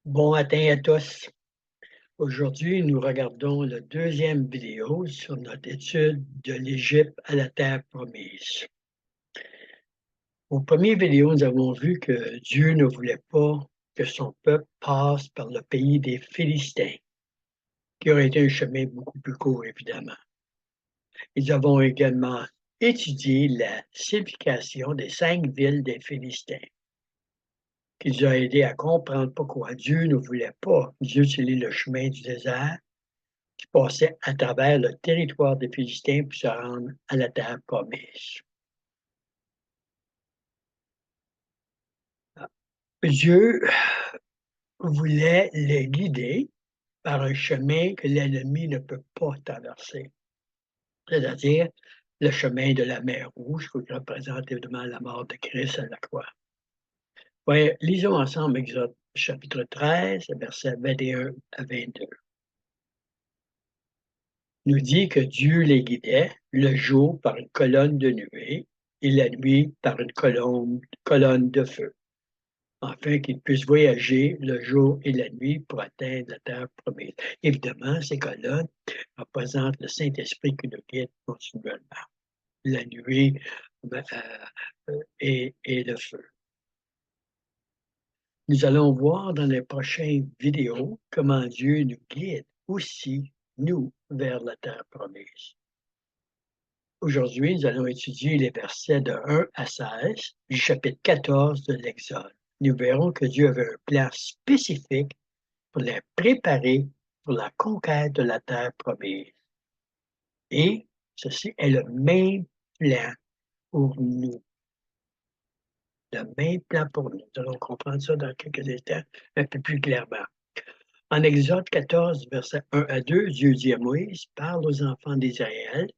Bon matin à tous. Aujourd'hui, nous regardons la deuxième vidéo sur notre étude de l'Égypte à la terre promise. Au premier vidéo, nous avons vu que Dieu ne voulait pas que son peuple passe par le pays des Philistins, qui aurait été un chemin beaucoup plus court, évidemment. Nous avons également étudié la signification des 5 villes des Philistins, qui nous a aidé à comprendre pourquoi Dieu ne voulait pas utiliser le chemin du désert qui passait à travers le territoire des Philistins pour se rendre à la terre promise. Dieu voulait les guider par un chemin que l'ennemi ne peut pas traverser, c'est-à-dire le chemin de la mer Rouge, qui représente évidemment la mort de Christ à la croix. Ouais, lisons ensemble Exode chapitre 13, versets 21 à 22. Nous dit que Dieu les guidait le jour par une colonne de nuée et la nuit par une colonne de feu, afin qu'ils puissent voyager le jour et la nuit pour atteindre la terre promise. Évidemment, ces colonnes représentent le Saint-Esprit qui nous guide continuellement. La nuit et le feu. Nous allons voir dans les prochaines vidéos comment Dieu nous guide aussi, nous, vers la terre promise. Aujourd'hui, nous allons étudier les versets de 1 à 16 du chapitre 14 de l'Exode. Nous verrons que Dieu avait un plan spécifique pour les préparer pour la conquête de la terre promise. Et ceci est le même plan pour nous. Le même plan pour nous. Nous allons comprendre ça dans quelques instants un peu plus clairement. En Exode 14, versets 1 à 2, Dieu dit à Moïse, parle aux enfants d'Israël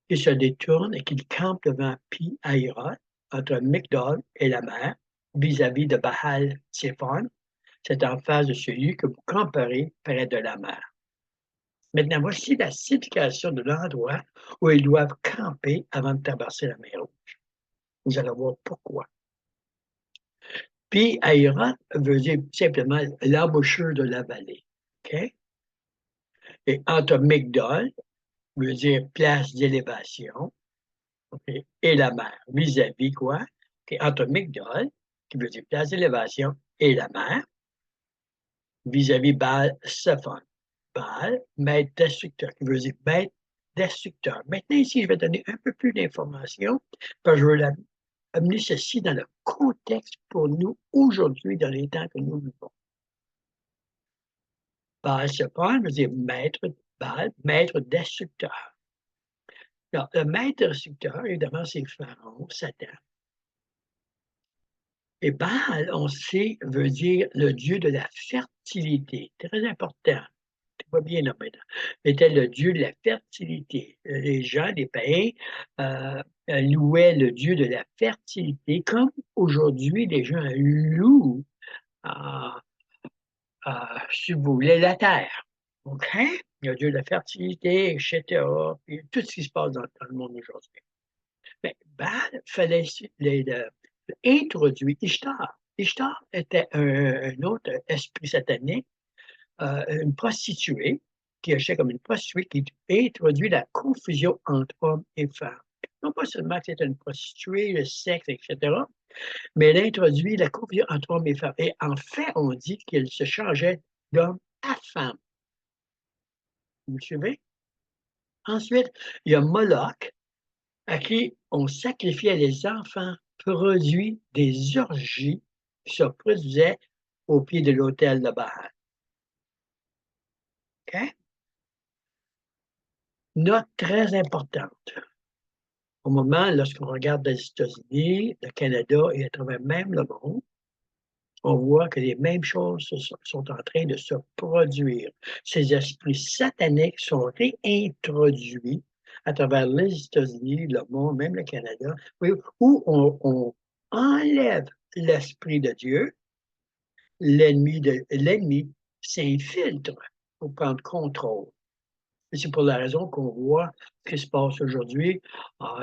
qui se détournent et qui campent devant Pi-Hahiroth, entre Migdol et la mer, vis-à-vis de Baal-Tsephon. C'est en face de celui que vous camperez près de la mer. Maintenant, voici la signification de l'endroit où ils doivent camper avant de traverser la mer Rouge. Vous allez voir pourquoi. Pi-Hahiroth veut dire simplement l'embouchure de la vallée. Okay? Et entre Migdol veut dire place d'élévation. Okay, et la mer, vis-à-vis quoi? Okay, entre Migdol, qui veut dire place d'élévation, et la mer, vis-à-vis Baal-Zephon. Baal, maître destructeur, qui veut dire maître destructeur. Maintenant, ici, je vais donner un peu plus d'informations, parce que je veux amener ceci dans le contexte pour nous aujourd'hui, dans les temps que nous vivons. Baal-Zephon veut dire maître Baal, maître destructeur. Alors, le maître destructeur, évidemment, c'est Pharaon, Satan. Et Baal, on sait, veut dire le dieu de la fertilité. Très important. Tu vois bien là maintenant. Était le dieu de la fertilité. Les gens, les païens, louaient le dieu de la fertilité, comme aujourd'hui, les gens louent, si vous voulez, la terre. OK? Le dieu de la fertilité, etc. Puis tout ce qui se passe dans le monde aujourd'hui. Mais Baal fallait introduit Ishtar. Ishtar était un autre esprit satanique, une prostituée, qui agissait comme une prostituée, qui introduit la confusion entre hommes et femmes. Non pas seulement que c'était une prostituée, le sexe, etc., mais elle introduit la confusion entre hommes et femmes. Et en fait, on dit qu'elle se changeait d'homme à femme. Vous me suivez? Ensuite, il y a Moloch, à qui on sacrifiait les enfants produits des orgies qui se produisaient au pied de l'autel de Baal. OK? Note très importante. Au moment, lorsqu'on regarde les États-Unis, le Canada et à travers même le monde, on voit que les mêmes choses sont en train de se produire. Ces esprits sataniques sont réintroduits à travers les États-Unis, le monde, même le Canada, où on enlève l'esprit de Dieu, l'ennemi s'infiltre pour prendre contrôle. C'est pour la raison qu'on voit ce qui se passe aujourd'hui,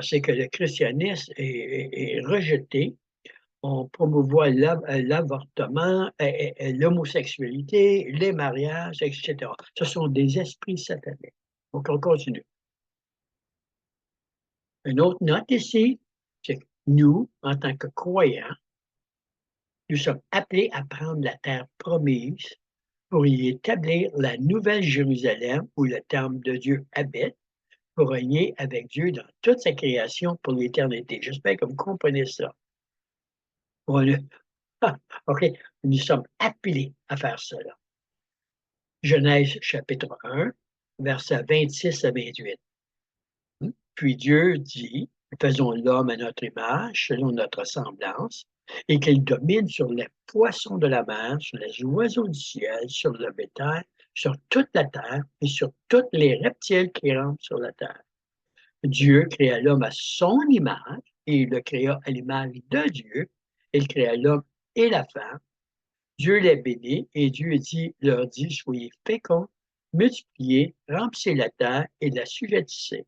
c'est que le christianisme est rejeté on promouvoit l'avortement, l'homosexualité, les mariages, etc. Ce sont des esprits sataniques. Donc, on continue. Une autre note ici, c'est que nous, en tant que croyants, nous sommes appelés à prendre la terre promise pour y établir la nouvelle Jérusalem où le temple de Dieu habite, pour régner avec Dieu dans toute sa création pour l'éternité. J'espère que vous comprenez ça. OK, nous sommes appelés à faire cela. Genèse chapitre 1, versets 26 à 28. Puis Dieu dit, faisons l'homme à notre image, selon notre semblance, et qu'il domine sur les poissons de la mer, sur les oiseaux du ciel, sur le bétail, sur toute la terre et sur tous les reptiles qui rampent sur la terre. Dieu créa l'homme à son image et il le créa à l'image de Dieu. Il créa l'homme et la femme. Dieu les bénit et Dieu leur dit, soyez féconds, multipliez, remplissez la terre et la sujettissez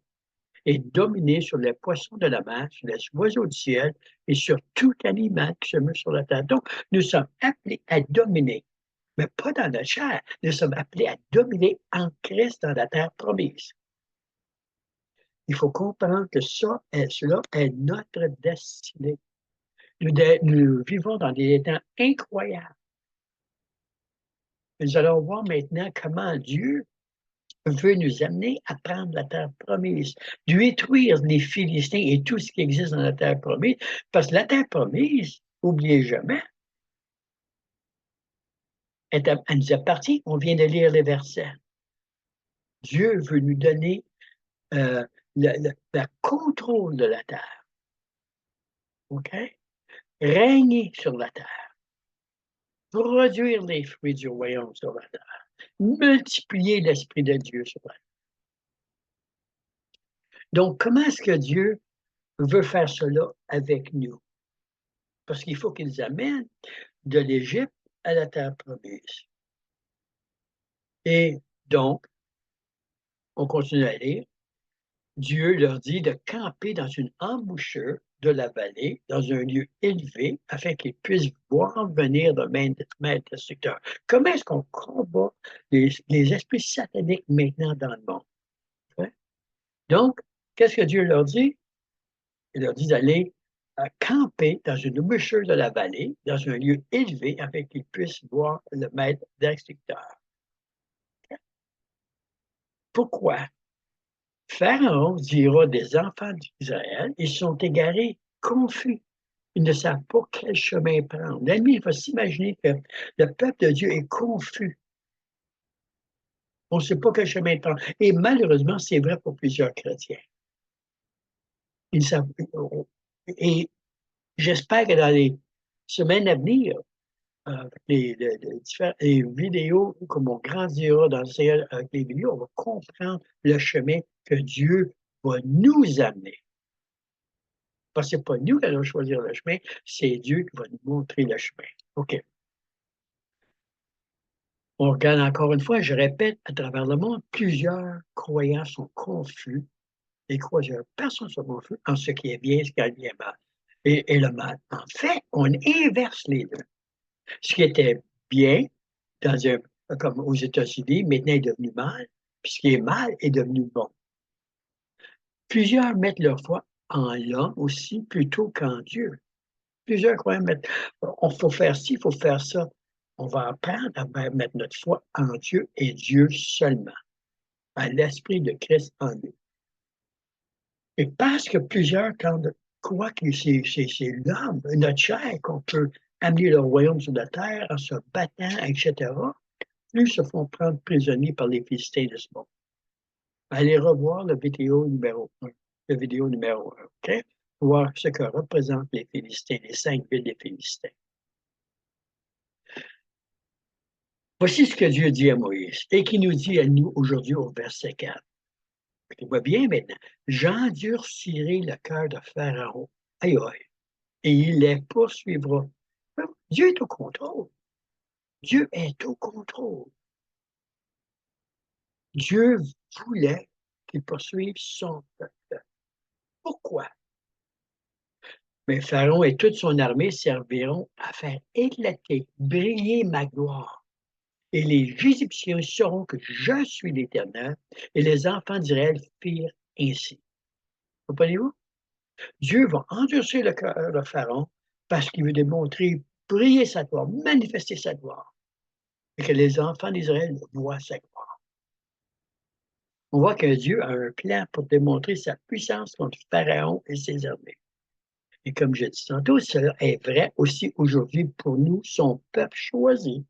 et dominez sur les poissons de la mer, sur les oiseaux du ciel et sur tout animal qui se meut sur la terre. Donc, nous sommes appelés à dominer, mais pas dans la chair. Nous sommes appelés à dominer en Christ dans la terre promise. Il faut comprendre que cela est notre destinée. Nous vivons dans des temps incroyables. Nous allons voir maintenant comment Dieu veut nous amener à prendre la terre promise, détruire les Philistins et tout ce qui existe dans la terre promise, parce que la terre promise, n'oubliez jamais, elle nous appartient. On vient de lire les versets. Dieu veut nous donner le contrôle de la terre. OK? Régner sur la terre. Produire les fruits du royaume sur la terre. Multiplier l'Esprit de Dieu sur la terre. Donc, comment est-ce que Dieu veut faire cela avec nous? Parce qu'il faut qu'ils amènent de l'Égypte à la terre promise. Et donc, on continue à lire. Dieu leur dit de camper dans une embouchure de la vallée, dans un lieu élevé, afin qu'ils puissent voir venir le maître destructeur. Comment est-ce qu'on combat les esprits sataniques maintenant dans le monde? Ouais. Donc, qu'est-ce que Dieu leur dit? Il leur dit d'aller camper dans une embouchure de la vallée, dans un lieu élevé, afin qu'ils puissent voir le maître destructeur. Pourquoi? Pharaon dira des enfants d'Israël, ils sont égarés, confus. Ils ne savent pas quel chemin prendre. L'ennemi, il faut s'imaginer que le peuple de Dieu est confus. On ne sait pas quel chemin prendre. Et malheureusement, c'est vrai pour plusieurs chrétiens. Ils savent, et j'espère que dans les semaines à venir, les vidéos, comme on grandira dans le Seigneur avec les vidéos, on va comprendre le chemin que Dieu va nous amener. Parce que ce n'est pas nous qui allons choisir le chemin, c'est Dieu qui va nous montrer le chemin. OK. On regarde encore une fois, je répète, à travers le monde, plusieurs croyants sont confus et croyants. Personne ne se confus en ce qui est bien, ce qui est mal. Et le mal. En fait, on inverse les deux. Ce qui était bien, comme aux États-Unis, maintenant est devenu mal, puis ce qui est mal est devenu bon. Plusieurs mettent leur foi en l'homme aussi plutôt qu'en Dieu. Plusieurs croyants mettent, il faut faire ci, il faut faire ça. On va apprendre à mettre notre foi en Dieu et Dieu seulement, à l'Esprit de Christ en nous. Et parce que plusieurs croient que c'est l'homme, notre chair, qu'on peut amener le royaume sur la terre en se battant, etc., plus se font prendre prisonniers par les Philistins de ce monde. Allez revoir la vidéo numéro 1, la vidéo numéro 1, OK? Pour voir ce que représentent les Philistins, les 5 villes des Philistins. Voici ce que Dieu dit à Moïse et qui nous dit à nous aujourd'hui au verset 4. Tu vois bien maintenant. J'endurcirai le cœur de Pharaon. Aïe, aïe. Et il les poursuivra. Dieu est au contrôle. Dieu est au contrôle. Dieu voulait qu'il poursuive son peuple. Pourquoi? Mais Pharaon et toute son armée serviront à faire éclater, briller ma gloire. Et les Égyptiens sauront que je suis l'Éternel, et les enfants d'Israël firent ainsi. Comprenez-vous? Dieu va endurcir le cœur de Pharaon parce qu'il veut démontrer, briller sa gloire, manifester sa gloire, et que les enfants d'Israël voient sa gloire. On voit que Dieu a un plan pour démontrer sa puissance contre Pharaon et ses armées. Et comme je dis tantôt, cela est vrai aussi aujourd'hui pour nous, son peuple choisi,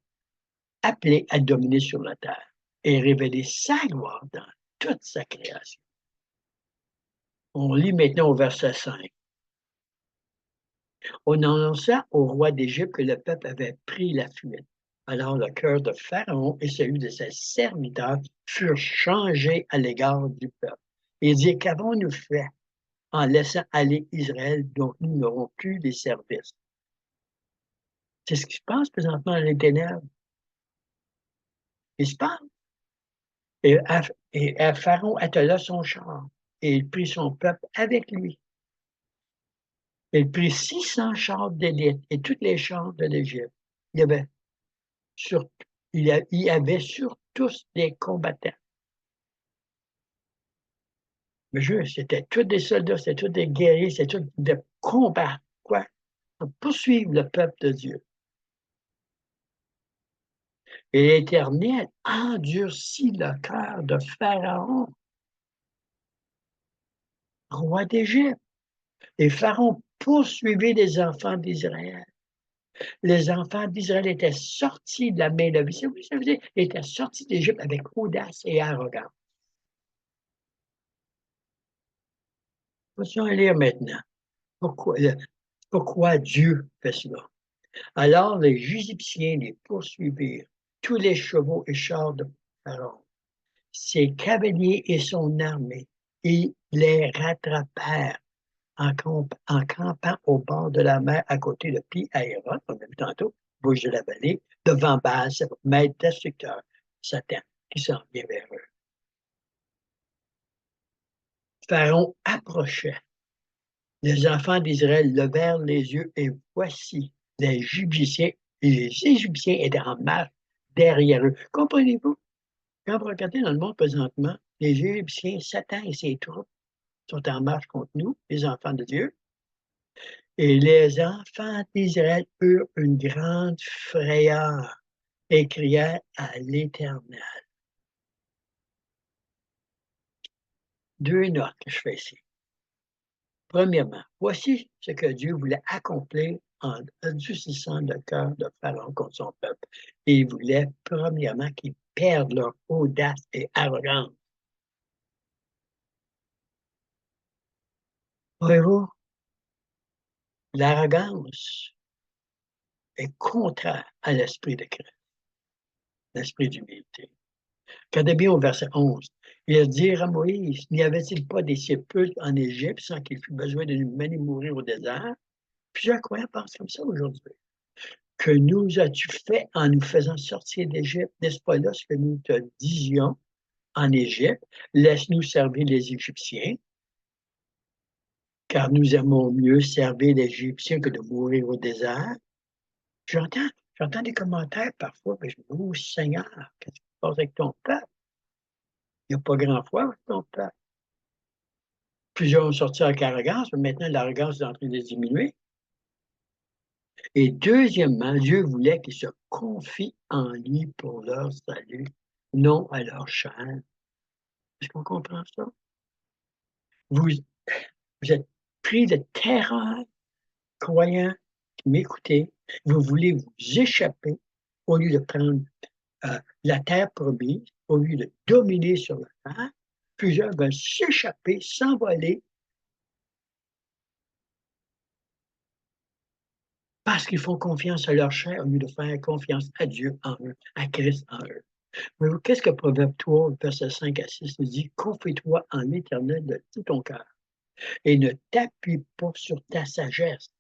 appelé à dominer sur la terre et révéler sa gloire dans toute sa création. On lit maintenant au verset 5. On annonça au roi d'Égypte que le peuple avait pris la fuite. Alors le cœur de Pharaon et celui de ses serviteurs furent changés à l'égard du peuple. Il dit, qu'avons-nous fait en laissant aller Israël dont nous n'aurons plus les services? C'est ce qui se passe présentement dans les ténèbres. Il se passe. Et Pharaon attela son char et il prit son peuple avec lui. Il prit 600 chars d'élite et tous les chars de l'Égypte. Il y avait sur, il y avait sur tous des combattants. Mais c'était tous des soldats, c'était tous des guerriers, c'était tous des combats. Quoi? Pour poursuivre le peuple de Dieu. Et l'Éternel endurcit le cœur de Pharaon, roi d'Égypte. Et Pharaon poursuivit les enfants d'Israël. Les enfants d'Israël étaient sortis de la main de vie. Ça veut dire, ils étaient sortis d'Égypte avec audace et arrogance. Nous allons lire maintenant. Pourquoi Dieu fait cela? Alors les Égyptiens les poursuivirent, tous les chevaux et chars de Pharaon, ses cavaliers et son armée, et les rattrapèrent en campant au bord de la mer à côté de Pi-Hahiroth, on a vu tantôt, bouche de la vallée, devant Baal, maître destructeur, Satan, qui s'en vient vers eux. Pharaon approchait. Les enfants d'Israël levèrent les yeux et voici les Égyptiens, et les Égyptiens étaient en marche derrière eux. Comprenez-vous? Quand vous regardez dans le monde présentement, les Égyptiens, Satan et ses troupes sont en marche contre nous, les enfants de Dieu. Et les enfants d'Israël eurent une grande frayeur et crièrent à l'Éternel. Deux notes que je fais ici. Premièrement, voici ce que Dieu voulait accomplir en adoucissant le cœur de Pharaon contre son peuple. Et il voulait, premièrement, qu'ils perdent leur audace et arrogance. Voyez-vous, l'arrogance est contraire à l'esprit de Christ, l'esprit d'humilité. Regardez bien au verset 11. Il dit à Moïse, n'y avait-il pas des sépulcres en Égypte sans qu'il fût besoin de nous mourir au désert? Plusieurs croyants pensent comme ça aujourd'hui. Que nous as-tu fait en nous faisant sortir d'Égypte? N'est-ce pas là ce que nous te disions en Égypte? Laisse-nous servir les Égyptiens, car nous aimons mieux servir les Égyptiens que de mourir au désert. J'entends, j'entends des commentaires parfois, mais je me dis, oh Seigneur, qu'est-ce qui se passe avec ton peuple? Il n'y a pas grand foi avec ton peuple. Plusieurs ont sorti avec arrogance, mais maintenant l'arrogance est en train de diminuer. Et deuxièmement, Dieu voulait qu'ils se confient en lui pour leur salut, non à leur chair. Est-ce qu'on comprend ça? Vous, vous êtes pris de terreur, croyants qui m'écoutez. Vous voulez vous échapper au lieu de prendre la terre promise, au lieu de dominer sur la terre. Plusieurs veulent s'échapper, s'envoler, parce qu'ils font confiance à leur chair au lieu de faire confiance à Dieu en eux, à Christ en eux. Mais qu'est-ce que Proverbe 3, versets 5 à 6 nous dit? Confie-toi en l'Éternel de tout ton cœur et ne t'appuie pas sur ta sagesse.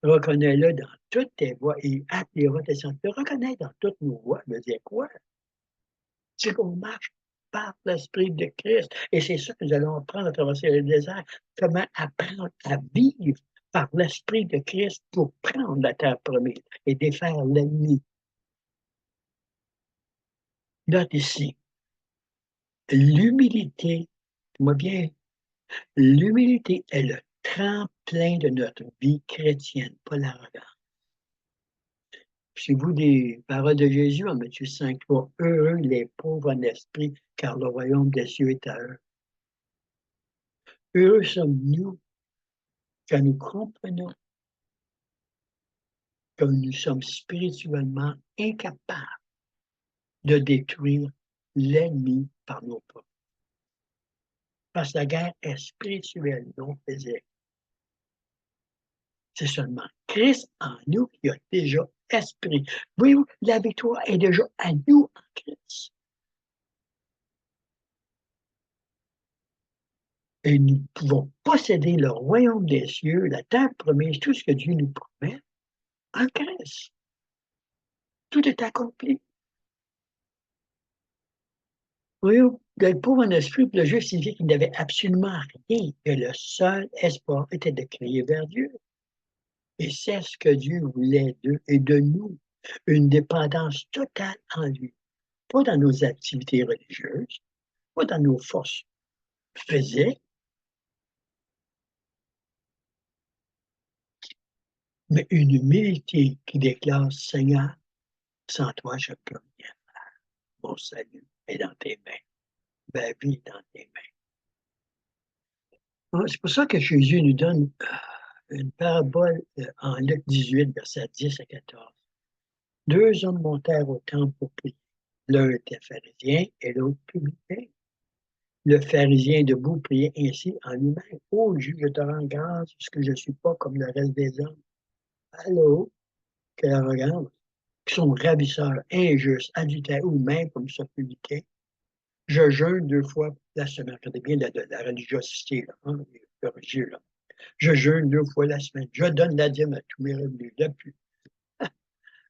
Reconnais-le dans toutes tes voies et appuiera tes sens. Le reconnaître dans toutes nos voies veut dire quoi? C'est qu'on marche par l'Esprit de Christ. Et c'est ça que nous allons apprendre à traverser le désert. Comment apprendre à vivre par l'Esprit de Christ pour prendre la terre promise et défaire l'ennemi. Note ici, l'humilité, moi bien, l'humilité est le tremplin de notre vie chrétienne, pas l'arrogance. Souvenez-vous des paroles de Jésus en Matthieu 5:3. Heureux les pauvres en esprit, car le royaume des cieux est à eux. Heureux sommes-nous quand nous comprenons que nous sommes spirituellement incapables de détruire l'ennemi par nos pas. Parce que la guerre est spirituelle, non physique. C'est seulement Christ en nous qui a déjà esprit. Voyez-vous, la victoire est déjà à nous en Christ. Et nous pouvons posséder le royaume des cieux, la terre promise, tout ce que Dieu nous promet en Christ. Tout est accompli. Voyez-vous, le pauvre en esprit, le juif signifiait qu'il n'avait absolument rien, que le seul espoir était de crier vers Dieu. Et c'est ce que Dieu voulait d'eux et de nous, une dépendance totale en lui, pas dans nos activités religieuses, pas dans nos forces physiques, mais une humilité qui déclare, Seigneur, sans toi, je peux rien faire. Mon salut est dans tes mains. Ma vie est dans tes mains. C'est pour ça que Jésus nous donne une parabole en Luc 18, versets 10 à 14. Deux hommes montèrent au temple pour prier. L'un était pharisien et l'autre publicain. Le pharisien debout priait ainsi en lui-même. Ô Dieu, je te rends grâce parce que je ne suis pas comme le reste des hommes. Allô? Quelle arrogance! Qui sont ravisseurs, injustes, adultères ou même comme ce publicain. Je jeûne 2 fois la semaine. Regardez bien la religiosité, là, hein, le religieux, là. Je jeûne 2 fois la semaine. Je donne la dîme à tous mes revenus. Depuis.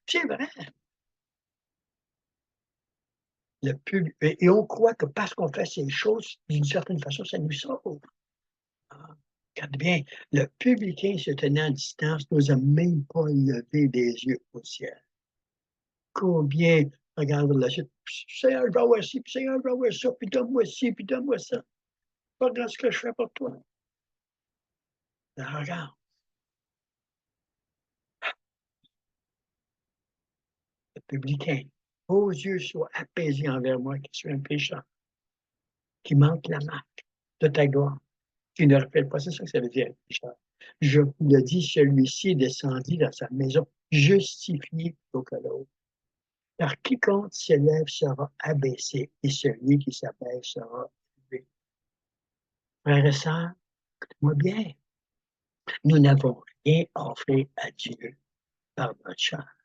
C'est vrai. Et on croit que parce qu'on fait ces choses, d'une certaine façon, ça nous sauve. Ah, regarde bien, le publicain se tenant à distance n'osa même pas lever des yeux au ciel. Combien regarde la suite, Seigneur, je vais avoir ci, puis Seigneur, je vais avoir ça, puis donne-moi ci, puis donne-moi ça. Regarde ce que je fais pour toi. Regarde, le publicain, vos yeux soient apaisés envers moi qui suis un pécheur, qui manque la marque de ta gloire, qui ne reflète pas, c'est ça que ça veut dire, pécheur. Je vous le dis, celui-ci descendit dans sa maison justifié plutôt que l'autre. Car quiconque s'élève sera abaissé, et celui qui s'abaisse sera élevé. Frères et sœurs, écoutez-moi bien, nous n'avons rien offert à Dieu par notre chair.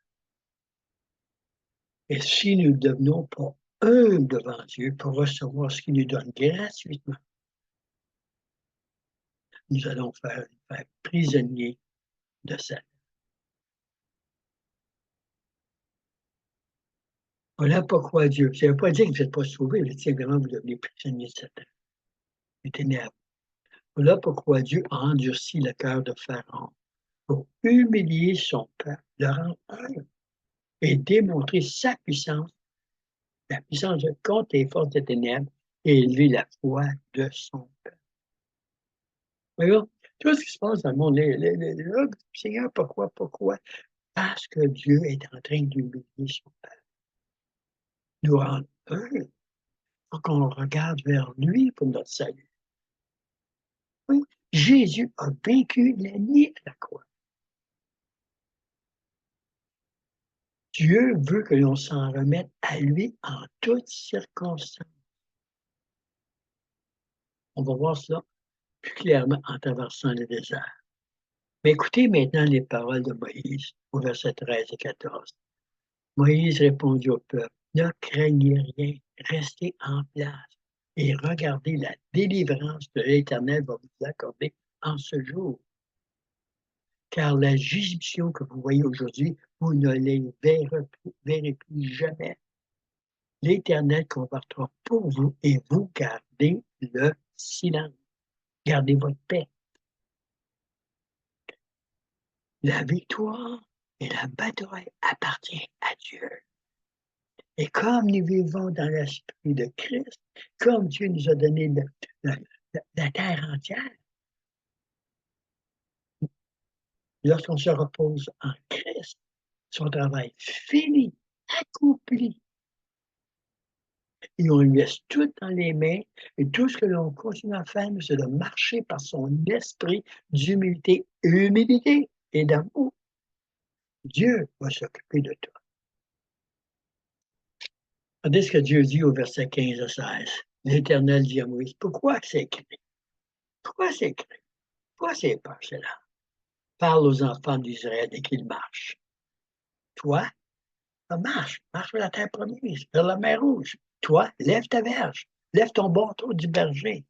Et si nous ne devenons pas humbles devant Dieu pour recevoir ce qu'il nous donne gratuitement, nous allons faire prisonnier de Satan. Voilà pourquoi Dieu. Ça ne veut pas dire que vous n'êtes pas sauvés, mais simplement vous devenez prisonnier de Satan. Les ténèbres. Voilà pourquoi Dieu a endurci le cœur de Pharaon pour humilier son peuple, le rendre humble et démontrer sa puissance, la puissance contre les forces des ténèbres et élever la foi de son peuple. Regarde, tout ce qui se passe dans le monde, Seigneur, pourquoi? Parce que Dieu est en train d'humilier son peuple, nous rendre humbles, pour qu'on regarde vers lui pour notre salut. Oui, Jésus a vaincu l'ennemi à la croix. Dieu veut que l'on s'en remette à lui en toutes circonstances. On va voir cela plus clairement en traversant le désert. Mais écoutez maintenant les paroles de Moïse au verset 13 et 14. Moïse répondit au peuple, ne craignez rien, restez en place et regardez la délivrance que l'Éternel va vous accorder en ce jour. Car la juridiction que vous voyez aujourd'hui, vous ne les verrez plus jamais. L'Éternel combattra pour vous et vous gardez le silence. Gardez votre paix. La victoire et la bataille appartiennent à Dieu. Et comme nous vivons dans l'esprit de Christ, comme Dieu nous a donné la terre entière, lorsqu'on se repose en Christ, son travail fini, accompli, et on lui laisse tout dans les mains, et tout ce que l'on continue à faire, c'est de marcher par son esprit d'humilité et d'amour. Dieu va s'occuper de toi. Regardez ce que Dieu dit au verset 15 à 16. L'Éternel dit à Moïse, pourquoi c'est écrit? Pourquoi c'est écrit? Pourquoi c'est passé là? Parle aux enfants d'Israël et qu'ils marchent. Toi, marche vers la terre promise, vers la mer Rouge. Toi, lève ta verge, lève ton bâton du berger.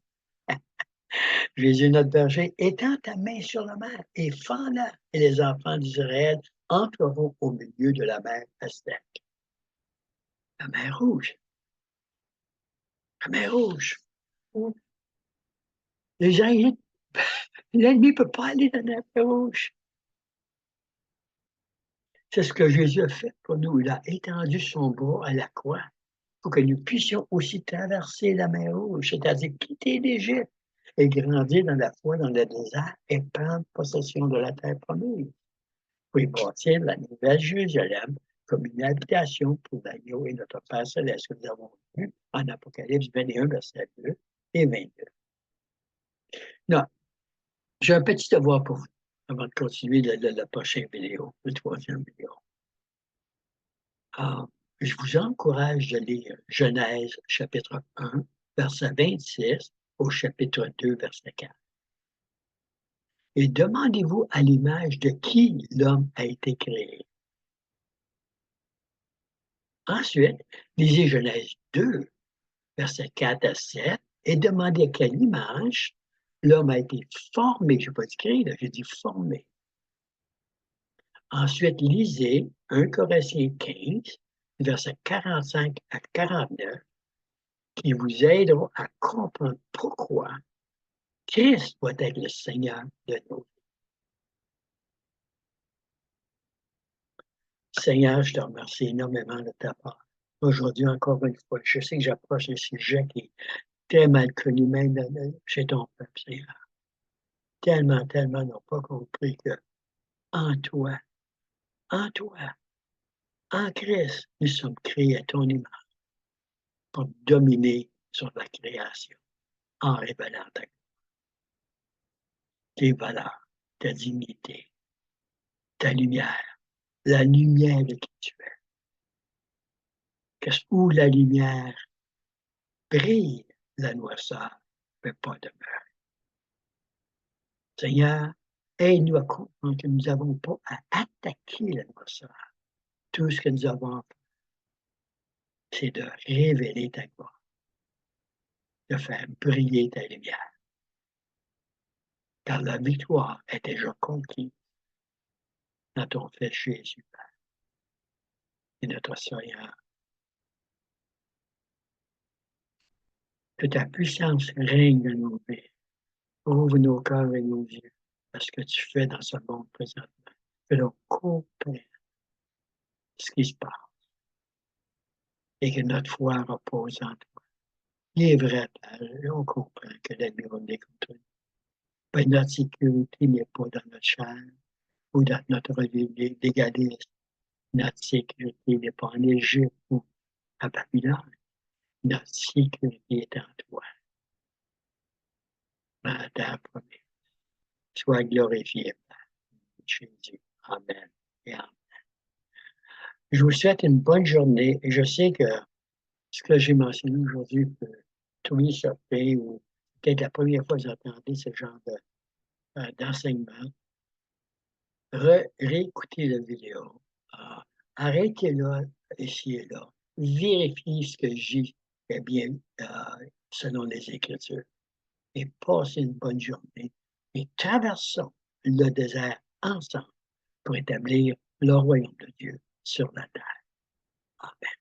Jésus, notre berger, étends ta main sur la mer et fends-la, et les enfants d'Israël entreront au milieu de la mer à sec. La mer Rouge. La mer Rouge. Les gens, l'ennemi ne peut pas aller dans la mer Rouge. C'est ce que Jésus a fait pour nous. Il a étendu son bras à la croix pour que nous puissions aussi traverser la mer Rouge, c'est-à-dire quitter l'Égypte et grandir dans la foi dans le désert et prendre possession de la terre promise. Pour y bâtir la nouvelle Jérusalem comme une habitation pour l'agneau et notre Père céleste que nous avons vu en Apocalypse 21, verset 2 et 22. Non, j'ai un petit devoir pour vous avant de continuer la prochaine vidéo, la troisième vidéo. Je vous encourage de lire Genèse chapitre 1, verset 26 au chapitre 2, verset 4. Et demandez-vous à l'image de qui l'homme a été créé. Ensuite, lisez Genèse 2, verset 4 à 7, et demandez à quelle image l'homme a été formé. Je n'ai pas dit créé, j'ai dit formé. Ensuite, lisez 1 Corinthiens 15, versets 45 à 49, qui vous aideront à comprendre pourquoi Christ doit être le Seigneur de nos vies. Seigneur, je te remercie énormément de ta part. Aujourd'hui, encore une fois, je sais que j'approche un sujet qui est très mal connu même chez ton peuple, Seigneur. Tellement, tellement n'ont pas compris que en toi, en toi, en Christ, nous sommes créés à ton image pour dominer sur la création en révélant tes valeurs, ta dignité, ta lumière, la lumière de qui tu es. Où la lumière brille, la noirceur ne peut pas demeurer. Seigneur, aide-nous à comprendre que nous n'avons pas à attaquer la noirceur. Tout ce que nous avons à faire, c'est de révéler ta gloire, de faire briller ta lumière. Car la victoire est déjà conquise dans ton Fils Jésus, et notre Seigneur. Que ta puissance règne dans nos vies. Ouvre nos cœurs et nos yeux à ce que tu fais dans ce monde présentement. Que l'on comprenne ce qui se passe et que notre foi repose en toi. Il est vrai, on comprend que l'ennemi va venir contre nous. Mais notre sécurité n'est pas dans notre chair ou dans notre légalisme. Notre sécurité n'est pas en Égypte ou à Babylone. Notre sécurité est en toi. Dans ta promesse. Sois glorifié, Jésus. Amen et amen. Je vous souhaite une bonne journée et je sais que ce que j'ai mentionné aujourd'hui peut trouver surpris ou peut-être la première fois que vous entendez ce genre d'enseignement. Réécoutez la vidéo. Arrêtez-la ici et là. Vérifiez ce que j'ai est bien selon les Écritures. Et passez une bonne journée. Et traversons le désert ensemble pour établir le royaume de Dieu sur la terre. Amen.